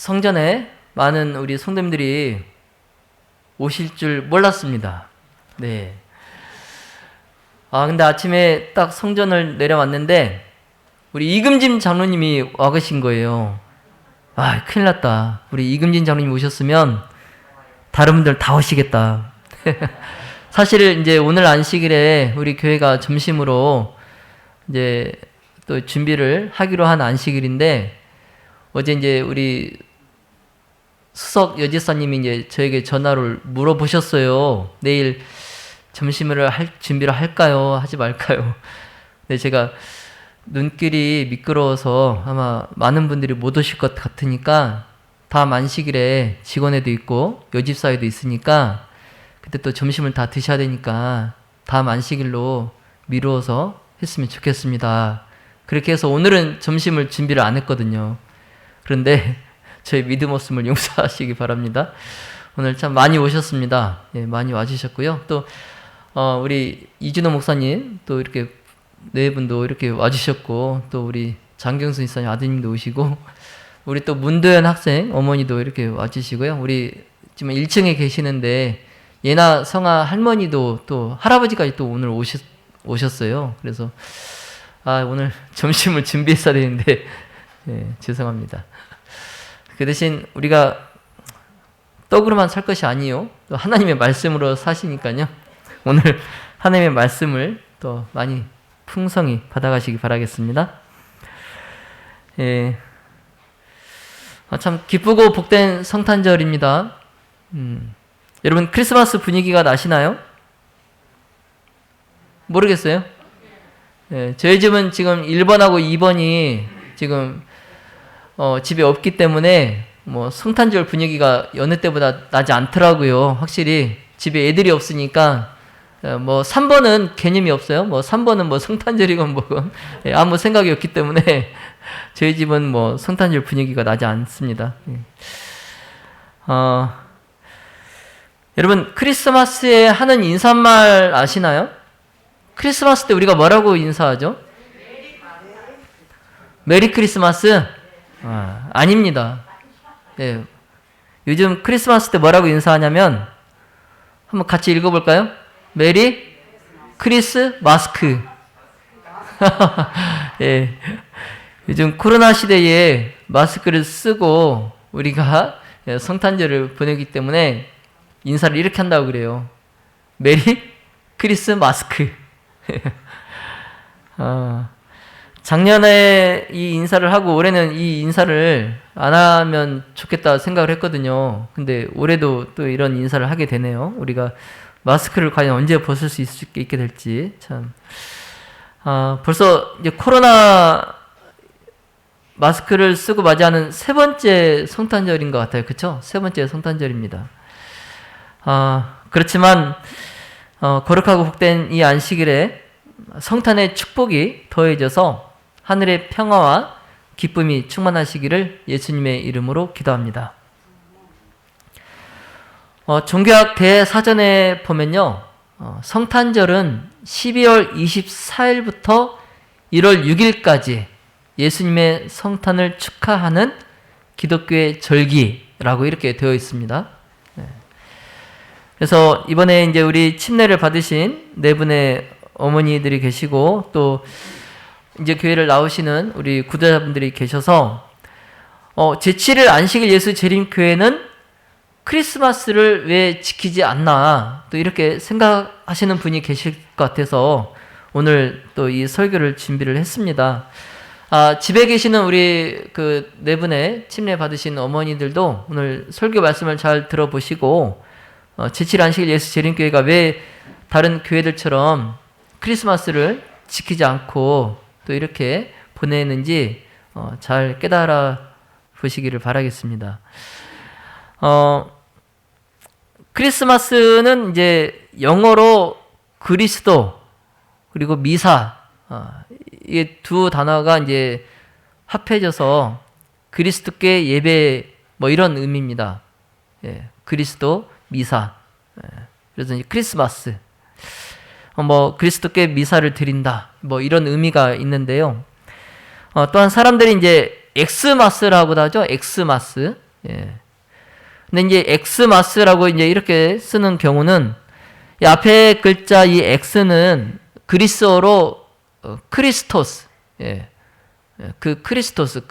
성전에 많은 우리 성도님들이 오실 줄 몰랐습니다. 네. 근데 아침에 딱 성전을 내려왔는데 우리 이금진 장로님이 와 계신 거예요. 큰일 났다. 우리 이금진 장로님 오셨으면 다른 분들 다 오시겠다. 사실 이제 오늘 안식일에 우리 교회가 점심으로 이제 또 준비를 하기로 한 안식일인데 어제 이제 우리 수석 여지사님이 이제 저에게 전화를 물어보셨어요. 내일 점심을 할 준비를 할까요? 하지 말까요? 근데 제가 눈길이 미끄러워서 아마 많은 분들이 못 오실 것 같으니까 다음 안식일에 직원회도 있고 여집사회도 있으니까 그때 또 점심을 다 드셔야 되니까 다음 안식일로 미루어서 했으면 좋겠습니다. 그렇게 해서 오늘은 점심을 준비를 안 했거든요. 그런데 저의 믿음 없음을 용서하시기 바랍니다. 오늘 참 많이 오셨습니다. 예, 많이 와주셨고요. 또 우리 이준호 목사님 또 이렇게 네 분도 이렇게 와주셨고 또 우리 장경수 이사님 아드님도 오시고 우리 또 문도현 학생 어머니도 이렇게 와주시고요. 우리 지금 1층에 계시는데 예나 성아 할머니도 또 할아버지까지 또 오늘 오셨어요. 그래서 오늘 점심을 준비했어야 되는데 예, 죄송합니다. 그 대신 우리가 떡으로만 살 것이 아니요. 또 하나님의 말씀으로 사시니까요. 오늘 하나님의 말씀을 또 많이 풍성히 받아가시기 바라겠습니다. 예. 참 기쁘고 복된 성탄절입니다. 여러분 크리스마스 분위기가 나시나요? 모르겠어요? 예, 저희 집은 지금 1번하고 2번이 지금 집에 없기 때문에 뭐 성탄절 분위기가 여느 때보다 나지 않더라고요. 확실히 집에 애들이 없으니까 뭐 3번은 개념이 없어요. 뭐 3번은 뭐 성탄절이건 뭐건 아무 생각이 없기 때문에 저희 집은 뭐 성탄절 분위기가 나지 않습니다. 여러분 크리스마스에 하는 인사말 아시나요? 크리스마스 때 우리가 뭐라고 인사하죠? 메리 크리스마스? 아닙니다. 네. 요즘 크리스마스 때 뭐라고 인사하냐면 한번 같이 읽어볼까요? 메리 크리스 마스크. 예. 요즘 코로나 시대에 마스크를 쓰고 우리가 성탄절을 보내기 때문에 인사를 이렇게 한다고 그래요. 메리 크리스 마스크. 작년에 이 인사를 하고 올해는 이 인사를 안 하면 좋겠다 생각을 했거든요. 근데 올해도 또 이런 인사를 하게 되네요. 우리가 마스크를 과연 언제 벗을 수 있게 될지 참. 벌써 이제 코로나 마스크를 쓰고 맞이하는 세 번째 성탄절인 것 같아요. 그렇죠? 세 번째 성탄절입니다. 그렇지만 거룩하고 복된 이 안식일에 성탄의 축복이 더해져서 하늘의 평화와 기쁨이 충만하시기를 예수님의 이름으로 기도합니다. 종교학 대사전에 보면요. 성탄절은 12월 24일부터 1월 6일까지 예수님의 성탄을 축하하는 기독교의 절기라고 이렇게 되어 있습니다. 그래서 이번에 이제 우리 침례를 받으신 네 분의 어머니들이 계시고 또 이제 교회를 나오시는 우리 구도자분들이 계셔서 제7일 안식일 예수 재림교회는 크리스마스를 왜 지키지 않나 또 이렇게 생각하시는 분이 계실 것 같아서 오늘 또 이 설교를 준비를 했습니다. 집에 계시는 우리 그 네 분의 침례 받으신 어머니들도 오늘 설교 말씀을 잘 들어보시고 제7일 안식일 예수 재림교회가 왜 다른 교회들처럼 크리스마스를 지키지 않고 또 이렇게 보내는지 잘 깨달아 보시기를 바라겠습니다. 크리스마스는 이제 영어로 그리스도 그리고 미사 이게 두 단어가 이제 합해져서 그리스도께 예배 뭐 이런 의미입니다. 예, 그리스도 미사. 그래서 이제 크리스마스. 뭐 그리스도께 미사를 드린다. 뭐 이런 의미가 있는데요. 또한 사람들이 이제 엑스마스라고도 하죠. 엑스마스. 예. 근데 이제 엑스마스라고 이제 이렇게 쓰는 경우는 이 앞에 글자 이 X는 그리스어로 크리스토스, 예. 그 크리스토스의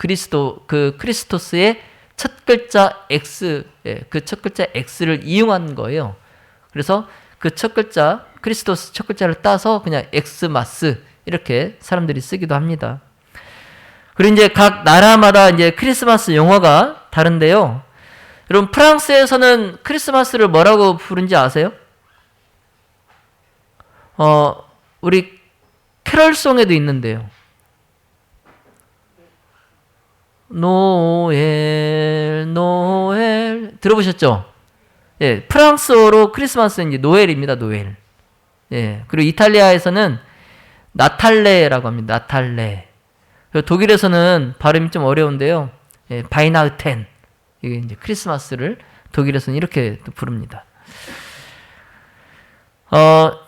첫 글자 X, 예. 그 첫 글자 X를 이용한 거예요. 그래서 그 첫 글자, 크리스토스 첫 글자를 따서 그냥 엑스마스 이렇게 사람들이 쓰기도 합니다. 그리고 이제 각 나라마다 이제 크리스마스 용어가 다른데요. 여러분, 프랑스에서는 크리스마스를 뭐라고 부른지 아세요? 우리 캐럴송에도 있는데요. 노엘, 노엘. 들어보셨죠? 예, 프랑스어로 크리스마스는 이제 노엘입니다, 노엘. 예, 그리고 이탈리아에서는 나탈레라고 합니다, 나탈레. 그리고 독일에서는 발음이 좀 어려운데요. 예, 바이나흐텐. 이게 이제 크리스마스를 독일에서는 이렇게 또 부릅니다.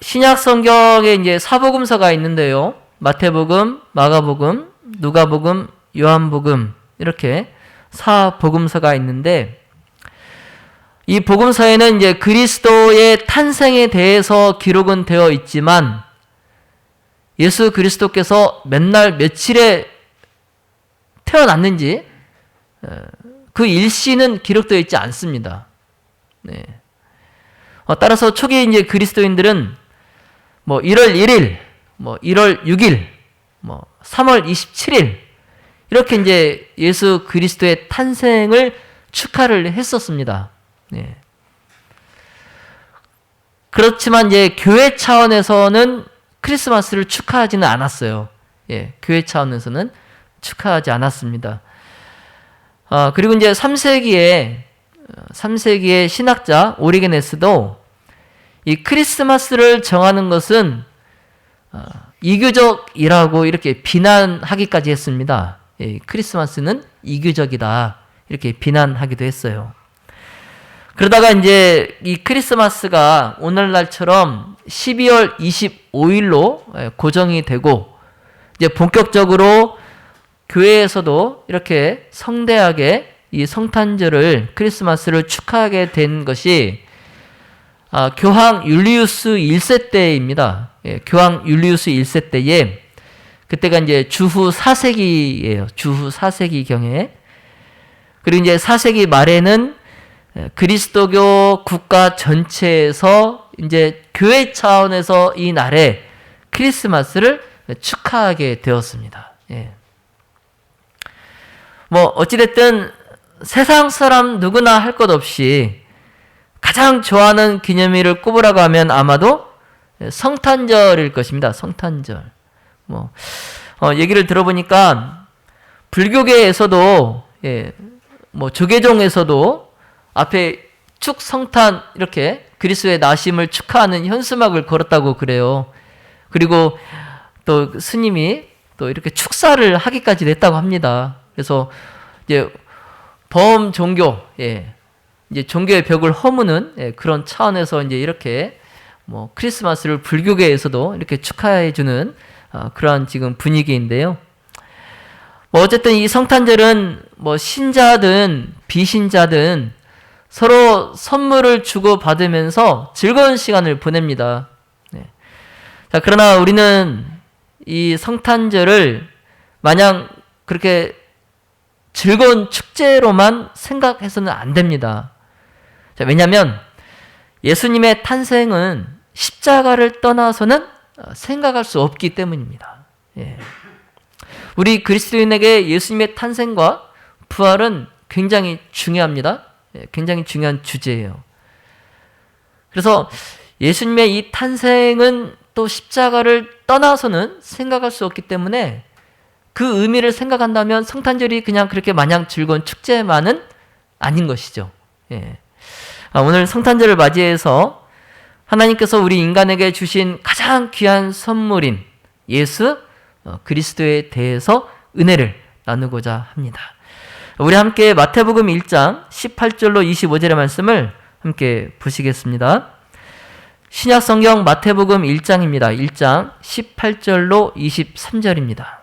신약 성경에 이제 사복음서가 있는데요. 마태복음, 마가복음, 누가복음, 요한복음 이렇게 사복음서가 있는데 이 복음서에는 이제 그리스도의 탄생에 대해서 기록은 되어 있지만 예수 그리스도께서 몇 날 며칠에 태어났는지 그 일시는 기록되어 있지 않습니다. 네. 따라서 초기 이제 그리스도인들은 뭐 1월 1일, 뭐 1월 6일, 뭐 3월 27일 이렇게 이제 예수 그리스도의 탄생을 축하를 했었습니다. 네. 그렇지만 이제 교회 차원에서는 크리스마스를 축하하지는 않았어요. 예, 교회 차원에서는 축하하지 않았습니다. 그리고 이제 3세기에 신학자 오리게네스도 이 크리스마스를 정하는 것은 이교적이라고 이렇게 비난하기까지 했습니다. 예, 크리스마스는 이교적이다 이렇게 비난하기도 했어요. 그러다가 이제 이 크리스마스가 오늘날처럼 12월 25일로 고정이 되고 이제 본격적으로 교회에서도 이렇게 성대하게 이 성탄절을 크리스마스를 축하하게 된 것이 교황 율리우스 1세 때입니다. 예, 교황 율리우스 1세 때에 그때가 이제 주후 4세기예요. 주후 4세기경에. 그리고 이제 4세기 말에는 그리스도교 국가 전체에서 이제 교회 차원에서 이 날에 크리스마스를 축하하게 되었습니다. 예. 뭐 어찌됐든 세상 사람 누구나 할 것 없이 가장 좋아하는 기념일을 꼽으라고 하면 아마도 성탄절일 것입니다. 성탄절. 뭐 얘기를 들어보니까 불교계에서도 예, 뭐 조계종에서도 앞에 축성탄 이렇게 그리스도의 나심을 축하하는 현수막을 걸었다고 그래요. 그리고 또 스님이 또 이렇게 축사를 하기까지 됐다고 합니다. 그래서 이제 범 종교, 예, 이제 종교의 벽을 허무는 예, 그런 차원에서 이제 이렇게 뭐 크리스마스를 불교계에서도 이렇게 축하해주는 그러한 지금 분위기인데요. 뭐 어쨌든 이 성탄절은 뭐 신자든 비신자든 서로 선물을 주고 받으면서 즐거운 시간을 보냅니다. 네. 자, 그러나 우리는 이 성탄절을 마냥 그렇게 즐거운 축제로만 생각해서는 안 됩니다. 자, 왜냐하면 예수님의 탄생은 십자가를 떠나서는 생각할 수 없기 때문입니다. 예. 우리 그리스도인에게 예수님의 탄생과 부활은 굉장히 중요합니다. 예, 굉장히 중요한 주제예요. 그래서 예수님의 이 탄생은 또 십자가를 떠나서는 생각할 수 없기 때문에 그 의미를 생각한다면 성탄절이 그냥 그렇게 마냥 즐거운 축제만은 아닌 것이죠. 예. 오늘 성탄절을 맞이해서 하나님께서 우리 인간에게 주신 가장 귀한 선물인 예수 그리스도에 대해서 은혜를 나누고자 합니다. 우리 함께 마태복음 1장 18절로 25절의 말씀을 함께 보시겠습니다. 신약성경 마태복음 1장입니다. 1장 18절로 23절입니다.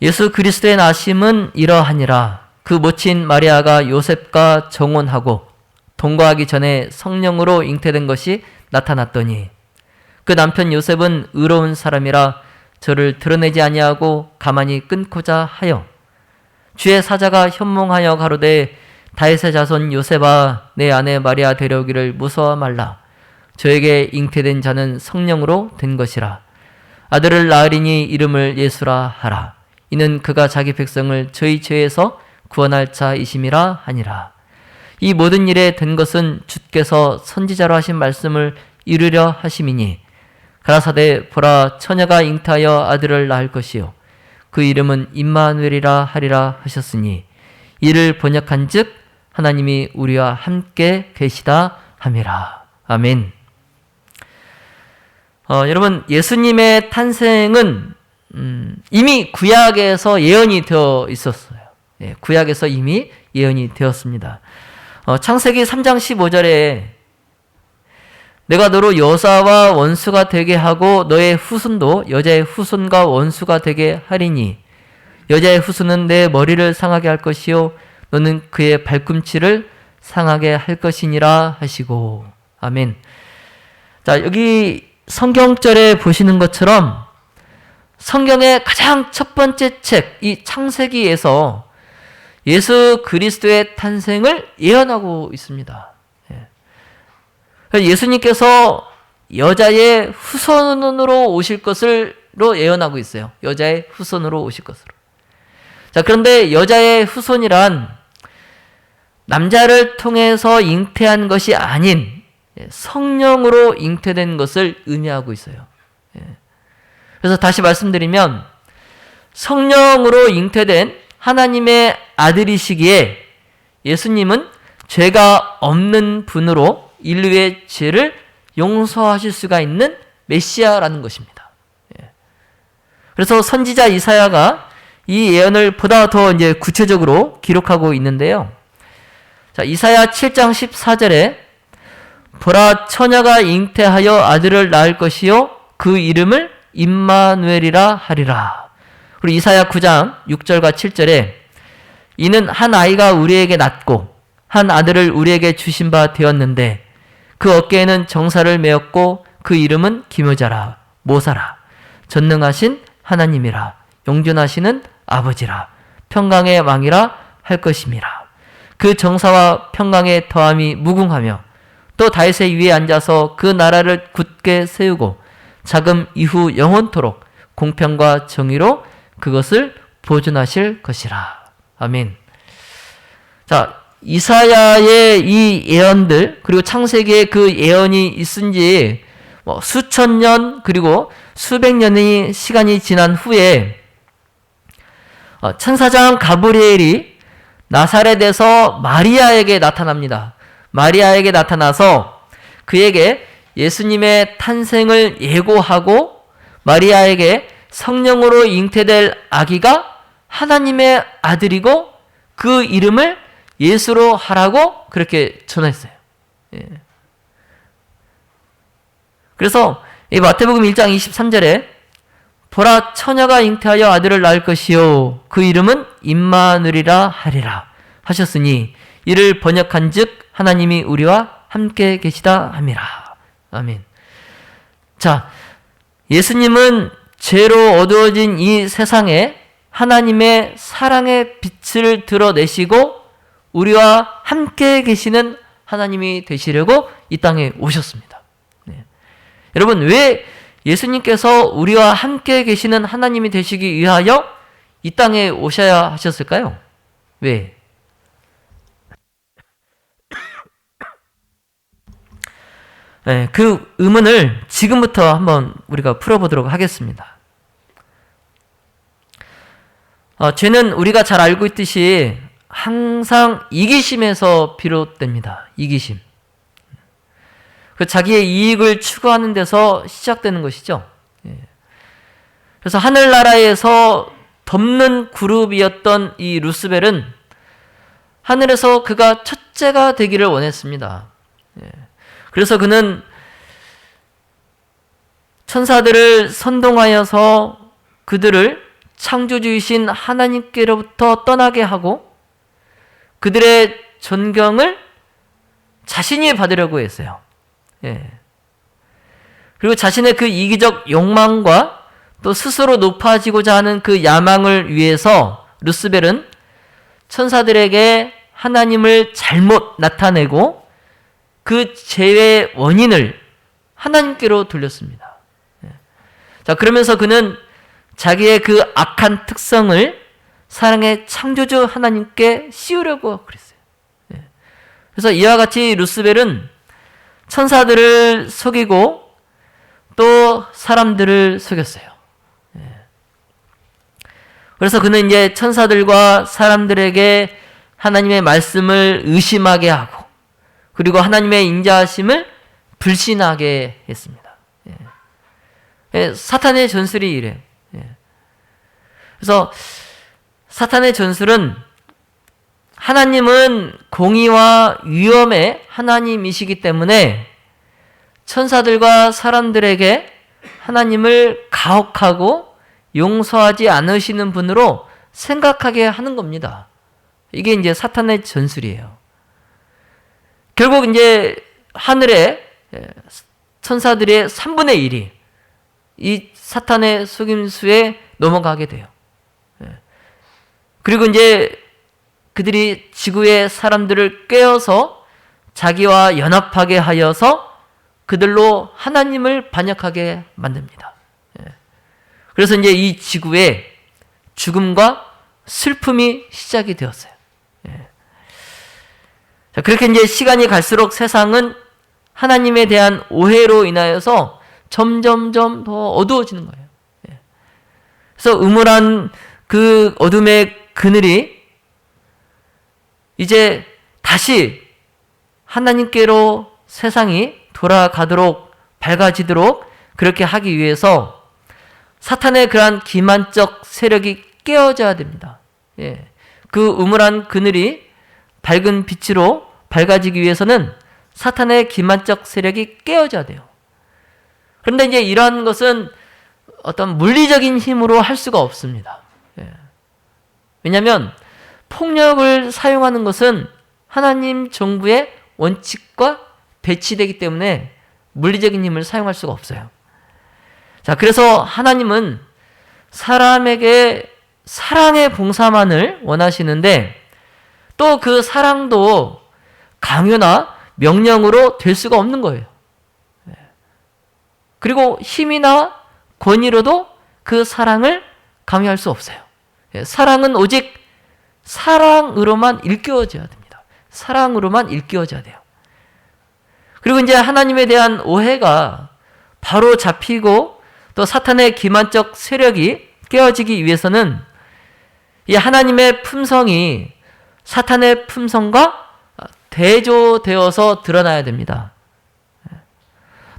예수 그리스도의 나심은 이러하니라. 그 모친 마리아가 요셉과 정혼하고 동거하기 전에 성령으로 잉태된 것이 나타났더니 그 남편 요셉은 의로운 사람이라 저를 드러내지 아니하고 가만히 끊고자 하여 주의 사자가 현몽하여 가로되 다윗의 자손 요셉아 내 아내 마리아 데려오기를 무서워 말라. 저에게 잉태된 자는 성령으로 된 것이라. 아들을 낳으리니 이름을 예수라 하라. 이는 그가 자기 백성을 저희 죄에서 구원할 자이심이라 하니라. 이 모든 일에 된 것은 주께서 선지자로 하신 말씀을 이루려 하심이니 가라사대 보라 처녀가 잉태하여 아들을 낳을 것이요 그 이름은 임마누엘이라 하리라 하셨으니 이를 번역한즉 하나님이 우리와 함께 계시다 함이라. 아멘. 여러분 예수님의 탄생은 이미 구약에서 예언이 되어 있었어요. 구약에서 이미 예언이 되었습니다. 창세기 3장 15절에 내가 너로 여자와 원수가 되게 하고 너의 후손도 여자의 후손과 원수가 되게 하리니 여자의 후손은 내 머리를 상하게 할 것이요 너는 그의 발꿈치를 상하게 할 것이니라 하시고. 아멘. 자, 여기 성경절에 보시는 것처럼 성경의 가장 첫 번째 책, 이 창세기에서 예수 그리스도의 탄생을 예언하고 있습니다. 예수님께서 여자의 후손으로 오실 것으로 예언하고 있어요. 여자의 후손으로 오실 것으로. 자, 그런데 여자의 후손이란 남자를 통해서 잉태한 것이 아닌 성령으로 잉태된 것을 의미하고 있어요. 그래서 다시 말씀드리면 성령으로 잉태된 하나님의 아들이시기에 예수님은 죄가 없는 분으로 인류의 죄를 용서하실 수가 있는 메시아라는 것입니다. 그래서 선지자 이사야가 이 예언을 보다 더 이제 구체적으로 기록하고 있는데요. 자, 이사야 7장 14절에 보라 처녀가 잉태하여 아들을 낳을 것이요 그 이름을 임마누엘이라 하리라. 그리고 이사야 9장 6절과 7절에 이는 한 아이가 우리에게 낳고 한 아들을 우리에게 주신 바 되었는데 그 어깨에는 정사를 메었고 그 이름은 기묘자라 모사라 전능하신 하나님이라 영존하시는 아버지라 평강의 왕이라 할 것임이라. 그 정사와 평강의 더함이 무궁하며 또 다윗의 위에 앉아서 그 나라를 굳게 세우고 자금 이후 영원토록 공평과 정의로 그것을 보존하실 것이라. 아멘. 자, 이사야의 이 예언들 그리고 창세기에 그 예언이 있은지 수천 년 그리고 수백 년의 시간이 지난 후에 천사장 가브리엘이 나사렛에서 마리아에게 나타납니다. 마리아에게 나타나서 그에게 예수님의 탄생을 예고하고 마리아에게 성령으로 잉태될 아기가 하나님의 아들이고 그 이름을 예수로 하라고 그렇게 전했어요. 그래서 이 마태복음 1장 23절에 보라 처녀가 잉태하여 아들을 낳을 것이요 그 이름은 임마누엘이라 하리라 하셨으니 이를 번역한즉 하나님이 우리와 함께 계시다 함이라. 아멘. 자, 예수님은 죄로 어두워진 이 세상에 하나님의 사랑의 빛을 드러내시고 우리와 함께 계시는 하나님이 되시려고 이 땅에 오셨습니다. 여러분, 왜 예수님께서 우리와 함께 계시는 하나님이 되시기 위하여 이 땅에 오셔야 하셨을까요? 왜? 그 의문을 지금부터 한번 우리가 풀어보도록 하겠습니다. 죄는 우리가 잘 알고 있듯이 항상 이기심에서 비롯됩니다. 이기심. 자기의 이익을 추구하는 데서 시작되는 것이죠. 그래서 하늘나라에서 덮는 그룹이었던 이 루스벨은 하늘에서 그가 첫째가 되기를 원했습니다. 그래서 그는 천사들을 선동하여서 그들을 창조주이신 하나님께로부터 떠나게 하고 그들의 존경을 자신이 받으려고 했어요. 예. 그리고 자신의 그 이기적 욕망과 또 스스로 높아지고자 하는 그 야망을 위해서 루스벨은 천사들에게 하나님을 잘못 나타내고 그 죄의 원인을 하나님께로 돌렸습니다. 자, 그러면서 그는 자기의 그 악한 특성을 사랑의 창조주 하나님께 씌우려고 그랬어요. 그래서 이와 같이 루스벨은 천사들을 속이고 또 사람들을 속였어요. 그래서 그는 이제 천사들과 사람들에게 하나님의 말씀을 의심하게 하고 그리고 하나님의 인자하심을 불신하게 했습니다. 사탄의 전술이 이래요. 그래서 사탄의 전술은 하나님은 공의와 위엄의 하나님이시기 때문에 천사들과 사람들에게 하나님을 가혹하고 용서하지 않으시는 분으로 생각하게 하는 겁니다. 이게 이제 사탄의 전술이에요. 결국 이제 하늘에 천사들의 3분의 1이 이 사탄의 속임수에 넘어가게 돼요. 그리고 이제 그들이 지구의 사람들을 꿰어서 자기와 연합하게 하여서 그들로 하나님을 반역하게 만듭니다. 그래서 이제 이 지구에 죽음과 슬픔이 시작이 되었어요. 자, 그렇게 이제 시간이 갈수록 세상은 하나님에 대한 오해로 인하여서 점점점 더 어두워지는 거예요. 그래서 음울한 그 어둠의 그늘이 이제 다시 하나님께로 세상이 돌아가도록 밝아지도록 그렇게 하기 위해서 사탄의 그러한 기만적 세력이 깨어져야 됩니다. 그 음울한 그늘이 밝은 빛으로 밝아지기 위해서는 사탄의 기만적 세력이 깨어져야 돼요. 그런데 이제 이러한 것은 어떤 물리적인 힘으로 할 수가 없습니다. 왜냐하면 폭력을 사용하는 것은 하나님 정부의 원칙과 배치되기 때문에 물리적인 힘을 사용할 수가 없어요. 자, 그래서 하나님은 사람에게 사랑의 봉사만을 원하시는데 또 그 사랑도 강요나 명령으로 될 수가 없는 거예요. 그리고 힘이나 권위로도 그 사랑을 강요할 수 없어요. 사랑은 오직 사랑으로만 일깨워져야 됩니다. 사랑으로만 일깨워져야 돼요. 그리고 이제 하나님에 대한 오해가 바로 잡히고 또 사탄의 기만적 세력이 깨어지기 위해서는 이 하나님의 품성이 사탄의 품성과 대조되어서 드러나야 됩니다.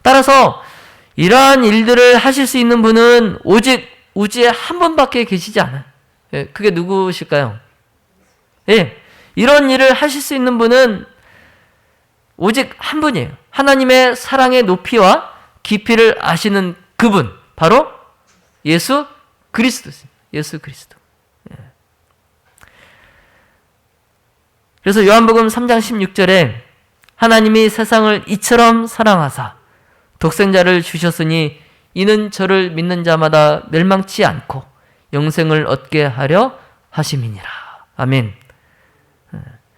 따라서 이러한 일들을 하실 수 있는 분은 오직 우주에 한 분밖에 계시지 않아요. 그게 누구실까요? 이런 일을 하실 수 있는 분은 오직 한 분이에요. 하나님의 사랑의 높이와 깊이를 아시는 그분, 바로 예수 그리스도입니다. 예수 그리스도. 그래서 요한복음 3장 16절에 하나님이 세상을 이처럼 사랑하사 독생자를 주셨으니 이는 저를 믿는 자마다 멸망치 않고 영생을 얻게 하려 하심이니라. 아멘.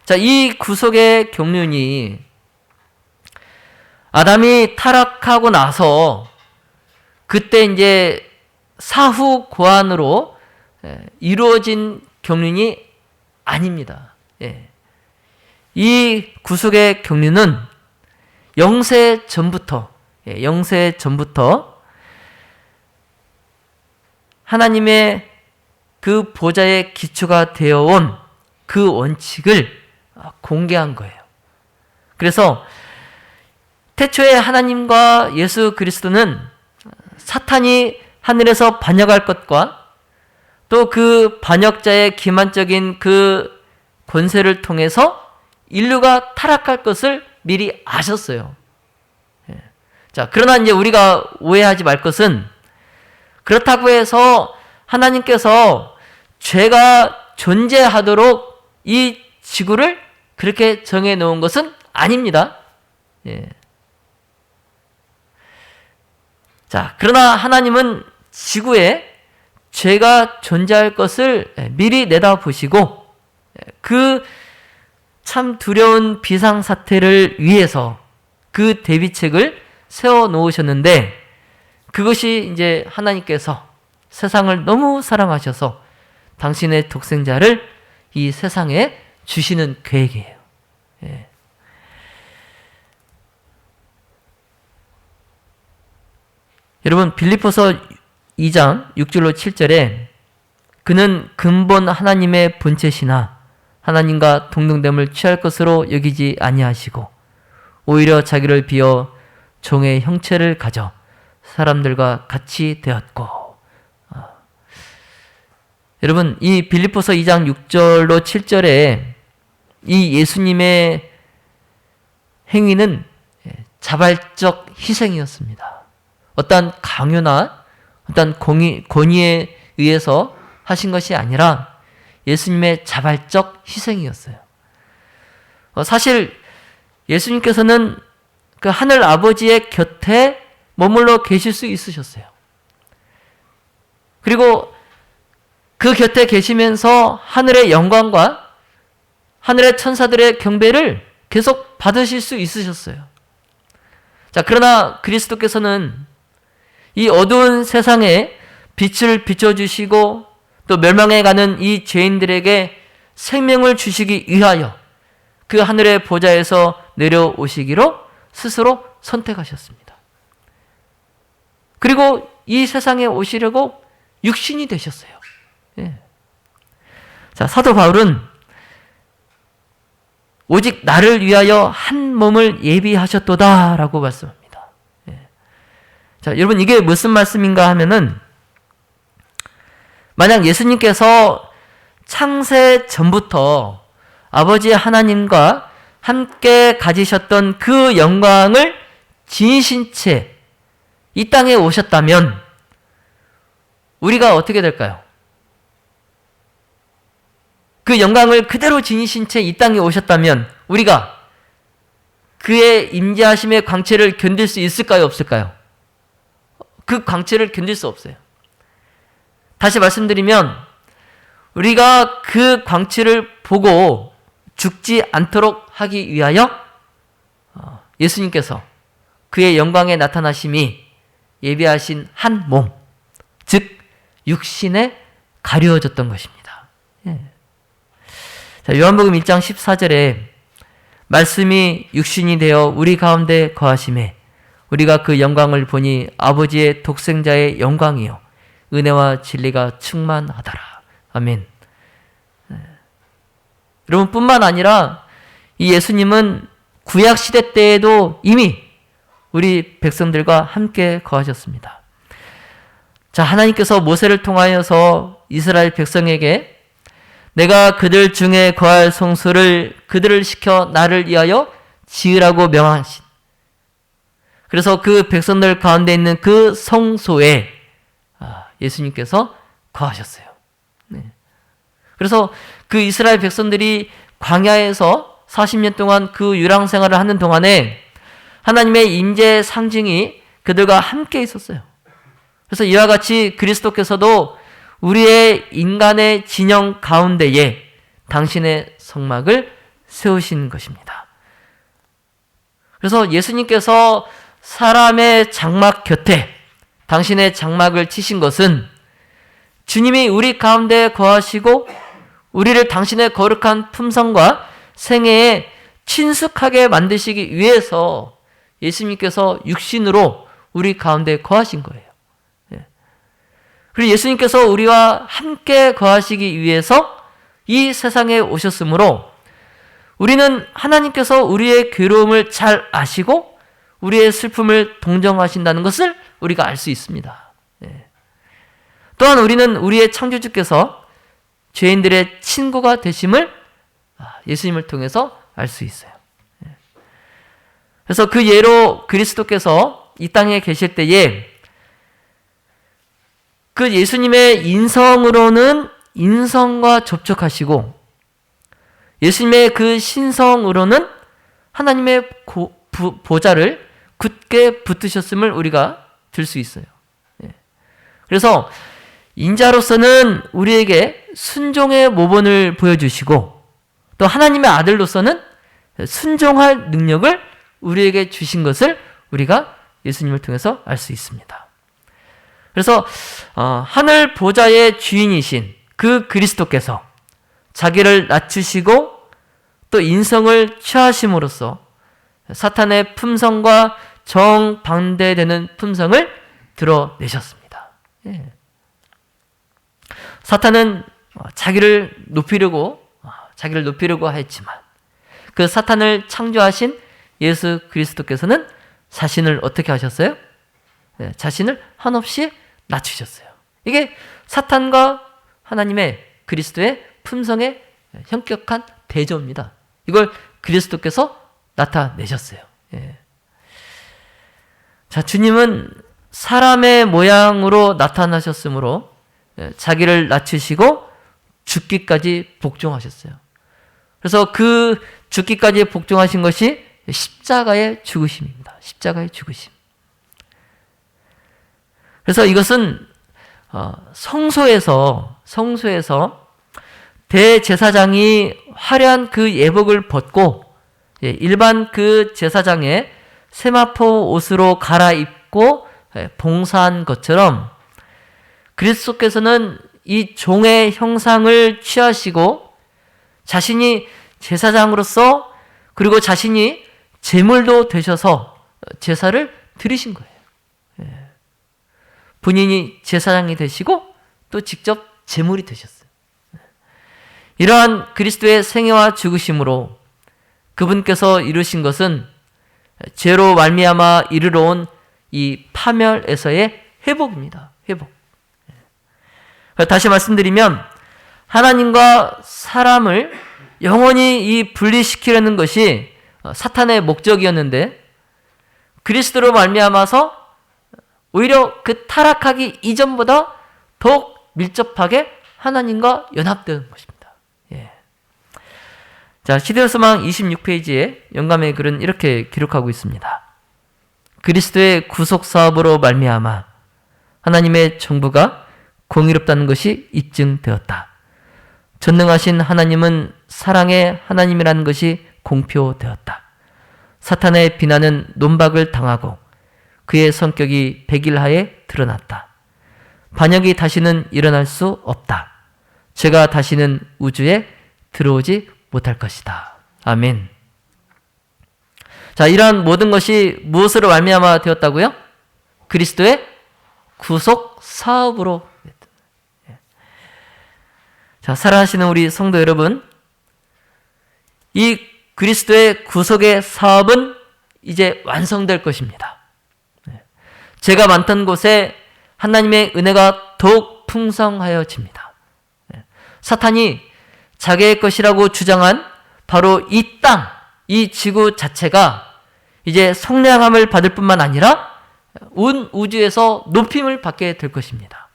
자, 이 구속의 경륜이 아담이 타락하고 나서 그때 이제 사후 고안으로 이루어진 경륜이 아닙니다. 이 구속의 경륜은 영세 전부터 하나님의 그 보좌의 기초가 되어온 그 원칙을 공개한 거예요. 그래서 태초에 하나님과 예수 그리스도는 사탄이 하늘에서 반역할 것과 또 그 반역자의 기만적인 그 권세를 통해서 인류가 타락할 것을 미리 아셨어요. 자, 그러나 이제 우리가 오해하지 말 것은 그렇다고 해서 하나님께서 죄가 존재하도록 이 지구를 그렇게 정해 놓은 것은 아닙니다. 예. 자, 그러나 하나님은 지구에 죄가 존재할 것을 미리 내다보시고 그 참 두려운 비상사태를 위해서 그 대비책을 세워 놓으셨는데, 그것이 이제 하나님께서 세상을 너무 사랑하셔서 당신의 독생자를 이 세상에 주시는 계획이에요. 예. 여러분, 빌립보서 2장 6절로 7절에 그는 근본 하나님의 본체시나 하나님과 동등됨을 취할 것으로 여기지 아니하시고 오히려 자기를 비어 종의 형체를 가져 사람들과 같이 되었고. 여러분, 이 빌립보서 2장 6절로 7절에 이 예수님의 행위는 자발적 희생이었습니다. 어떤 강요나 어떤 권위에 의해서 하신 것이 아니라 예수님의 자발적 희생이었어요. 사실 예수님께서는 그 하늘 아버지의 곁에 머물러 계실 수 있으셨어요. 그리고 그 곁에 계시면서 하늘의 영광과 하늘의 천사들의 경배를 계속 받으실 수 있으셨어요. 자, 그러나 그리스도께서는 이 어두운 세상에 빛을 비춰주시고 또 멸망해가는 이 죄인들에게 생명을 주시기 위하여 그 하늘의 보좌에서 내려오시기로 스스로 선택하셨습니다. 그리고 이 세상에 오시려고 육신이 되셨어요. 예. 자, 사도 바울은 오직 나를 위하여 한 몸을 예비하셨도다 라고 말씀합니다. 예. 자, 여러분, 이게 무슨 말씀인가 하면은, 만약 예수님께서 창세 전부터 아버지 하나님과 함께 가지셨던 그 영광을 지니신 채 이 땅에 오셨다면 우리가 어떻게 될까요? 그 영광을 그대로 지니신 채 이 땅에 오셨다면 우리가 그의 임재하심의 광채를 견딜 수 있을까요? 없을까요? 그 광채를 견딜 수 없어요. 다시 말씀드리면 우리가 그 광채를 보고 죽지 않도록 하기 위하여 예수님께서 그의 영광에 나타나심이 예비하신 한 몸, 즉 육신에 가려졌던 것입니다. 예. 자, 요한복음 1장 14절에 말씀이 육신이 되어 우리 가운데 거하심에 우리가 그 영광을 보니 아버지의 독생자의 영광이요 은혜와 진리가 충만하더라. 아멘. 여러분, 뿐만 아니라 이 예수님은 구약시대 때에도 이미 우리 백성들과 함께 거하셨습니다. 자, 하나님께서 모세를 통하여서 이스라엘 백성에게 내가 그들 중에 거할 성소를 그들을 시켜 나를 위하여 지으라고 명하신, 그래서 그 백성들 가운데 있는 그 성소에 예수님께서 거하셨어요. 네. 그래서 그 이스라엘 백성들이 광야에서 40년 동안 그 유랑 생활을 하는 동안에 하나님의 임재 상징이 그들과 함께 있었어요. 그래서 이와 같이 그리스도께서도 우리의 인간의 진영 가운데에 당신의 성막을 세우신 것입니다. 그래서 예수님께서 사람의 장막 곁에 당신의 장막을 치신 것은 주님이 우리 가운데 거하시고 우리를 당신의 거룩한 품성과 생애에 친숙하게 만드시기 위해서 예수님께서 육신으로 우리 가운데 거하신 거예요. 그리고 예수님께서 우리와 함께 거하시기 위해서 이 세상에 오셨으므로 우리는 하나님께서 우리의 괴로움을 잘 아시고 우리의 슬픔을 동정하신다는 것을 우리가 알 수 있습니다. 또한 우리는 우리의 창조주께서 죄인들의 친구가 되심을 예수님을 통해서 알 수 있어요. 그래서 그 예로 그리스도께서 이 땅에 계실 때에 그 예수님의 인성으로는 인성과 접촉하시고 예수님의 그 신성으로는 하나님의 보좌를 굳게 붙드셨음을 우리가 들 수 있어요. 그래서 인자로서는 우리에게 순종의 모본을 보여주시고 또 하나님의 아들로서는 순종할 능력을 우리에게 주신 것을 우리가 예수님을 통해서 알 수 있습니다. 그래서 하늘 보좌의 주인이신 그 그리스도께서 자기를 낮추시고 또 인성을 취하심으로써 사탄의 품성과 정반대되는 품성을 드러내셨습니다. 사탄은 자기를 높이려고 했지만 그 사탄을 창조하신 예수 그리스도께서는 자신을 어떻게 하셨어요? 자신을 한없이 낮추셨어요. 이게 사탄과 하나님의 그리스도의 품성의 현격한 대조입니다. 이걸 그리스도께서 나타내셨어요. 자, 주님은 사람의 모양으로 나타나셨으므로 자기를 낮추시고 죽기까지 복종하셨어요. 그래서 그 죽기까지 복종하신 것이 십자가의 죽으심입니다. 십자가의 죽으심. 그래서 이것은 성소에서 대제사장이 화려한 그 예복을 벗고 일반 그 제사장의 세마포 옷으로 갈아입고 봉사한 것처럼 그리스도께서는 이 종의 형상을 취하시고 자신이 제사장으로서 그리고 자신이 제물도 되셔서 제사를 드리신 거예요. 본인이 제사장이 되시고 또 직접 제물이 되셨어요. 이러한 그리스도의 생애와 죽으심으로 그분께서 이루신 것은 죄로 말미암아 이르러 온 이 파멸에서의 회복입니다. 회복. 다시 말씀드리면 하나님과 사람을 영원히 이 분리시키려는 것이 사탄의 목적이었는데 그리스도로 말미암아서 오히려 그 타락하기 이전보다 더욱 밀접하게 하나님과 연합되는 것입니다. 자, 시대서망 26페이지에 영감의 글은 이렇게 기록하고 있습니다. 그리스도의 구속 사업으로 말미암아 하나님의 정부가 공의롭다는 것이 입증되었다. 전능하신 하나님은 사랑의 하나님이라는 것이 공표되었다. 사탄의 비난은 논박을 당하고 그의 성격이 백일하에 드러났다. 반역이 다시는 일어날 수 없다. 죄가 다시는 우주에 들어오지 못할 것이다. 아멘. 자, 이러한 모든 것이 무엇으로 말미암아 되었다고요? 그리스도의 구속 사업으로. 자, 사랑하시는 우리 성도 여러분, 이 그리스도의 구속의 사업은 이제 완성될 것입니다. 죄가 많던 곳에 하나님의 은혜가 더욱 풍성하여집니다. 사탄이 자기의 것이라고 주장한 바로 이 땅, 이 지구 자체가 이제 성량함을 받을 뿐만 아니라 온 우주에서 높임을 받게 될 것입니다.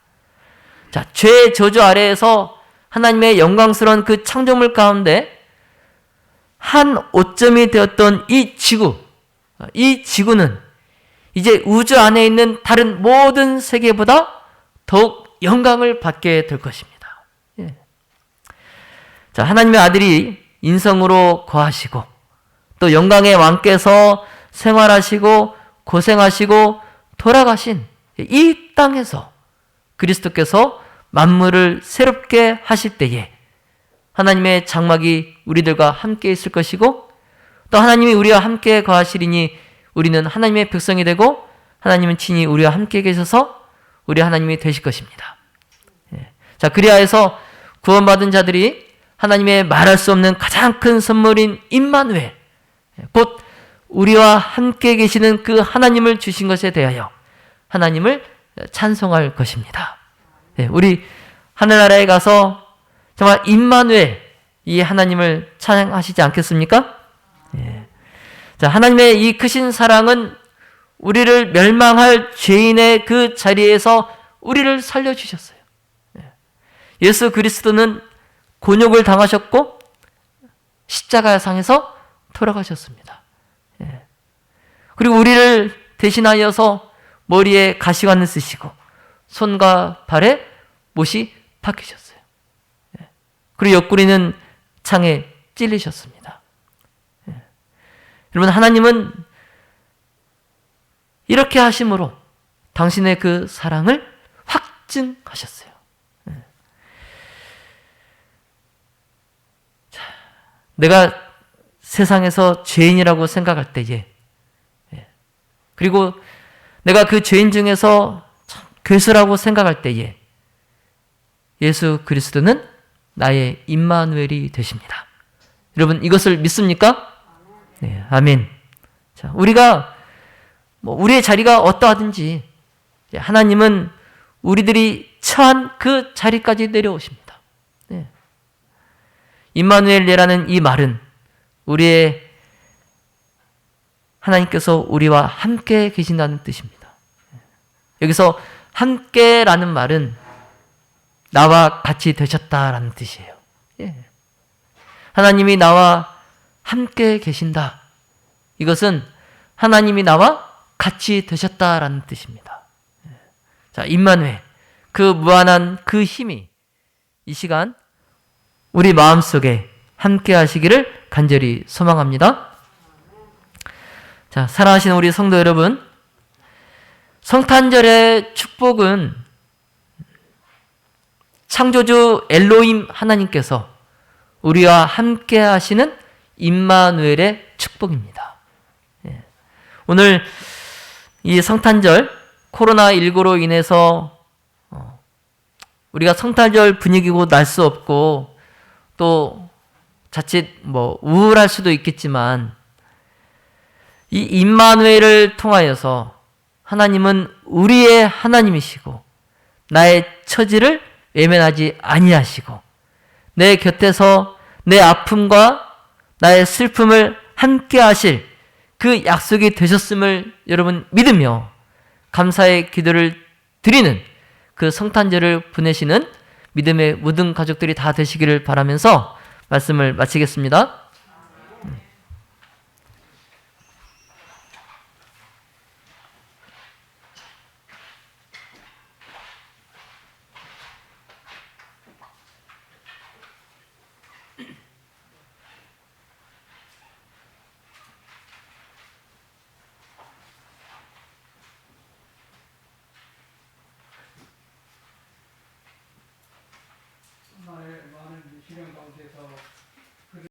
자, 죄의 저주 아래에서 하나님의 영광스러운 그 창조물 가운데 한 오점이 되었던 이 지구는 이제 우주 안에 있는 다른 모든 세계보다 더욱 영광을 받게 될 것입니다. 자, 하나님의 아들이 인성으로 거하시고 또 영광의 왕께서 생활하시고 고생하시고 돌아가신 이 땅에서 그리스도께서 만물을 새롭게 하실 때에 하나님의 장막이 우리들과 함께 있을 것이고 또 하나님이 우리와 함께 거하시리니 우리는 하나님의 백성이 되고 하나님은 친히 우리와 함께 계셔서 우리 하나님이 되실 것입니다. 자, 그리하여서 구원받은 자들이 하나님의 말할 수 없는 가장 큰 선물인 임마누엘, 곧 우리와 함께 계시는 그 하나님을 주신 것에 대하여 하나님을 찬송할 것입니다. 우리 하늘나라에 가서 정말 임마누엘, 이 하나님을 찬양하시지 않겠습니까? 자, 하나님의 이 크신 사랑은 우리를 멸망할 죄인의 그 자리에서 우리를 살려주셨어요. 예수 그리스도는 곤욕을 당하셨고 십자가상에서 돌아가셨습니다. 예. 그리고 우리를 대신하여서 머리에 가시관을 쓰시고 손과 발에 못이 박히셨어요. 예. 그리고 옆구리는 창에 찔리셨습니다. 예. 여러분, 하나님은 이렇게 하심으로 당신의 그 사랑을 확증하셨어요. 예. 자, 내가 세상에서 죄인이라고 생각할 때에, 예. 그리고 내가 그 죄인 중에서 참 괴수라고 생각할 때에 예수 그리스도는 나의 임마누엘이 되십니다. 여러분, 이것을 믿습니까? 네, 아멘. 자, 우리가 우리의 자리가 어떠하든지 하나님은 우리들이 처한 그 자리까지 내려오십니다. 네. 임마누엘이라는 이 말은 우리의 하나님께서 우리와 함께 계신다는 뜻입니다. 여기서 함께라는 말은 나와 같이 되셨다라는 뜻이에요. 예. 하나님이 나와 함께 계신다. 이것은 하나님이 나와 같이 되셨다라는 뜻입니다. 자, 임마누엘, 그 무한한 그 힘이 이 시간 우리 마음속에 함께 하시기를 간절히 소망합니다. 자, 사랑하시는 우리 성도 여러분, 성탄절의 축복은 창조주 엘로힘 하나님께서 우리와 함께 하시는 임마누엘의 축복입니다. 예. 오늘 이 성탄절 코로나19로 인해서 우리가 성탄절 분위기고 날 수 없고 또 자칫 우울할 수도 있겠지만 이 임마누엘을 통하여서 하나님은 우리의 하나님이시고 나의 처지를 외면하지 아니하시고 내 곁에서 내 아픔과 나의 슬픔을 함께 하실 그 약속이 되셨음을 여러분 믿으며 감사의 기도를 드리는 그 성탄절을 보내시는 믿음의 모든 가족들이 다 되시기를 바라면서 말씀을 마치겠습니다.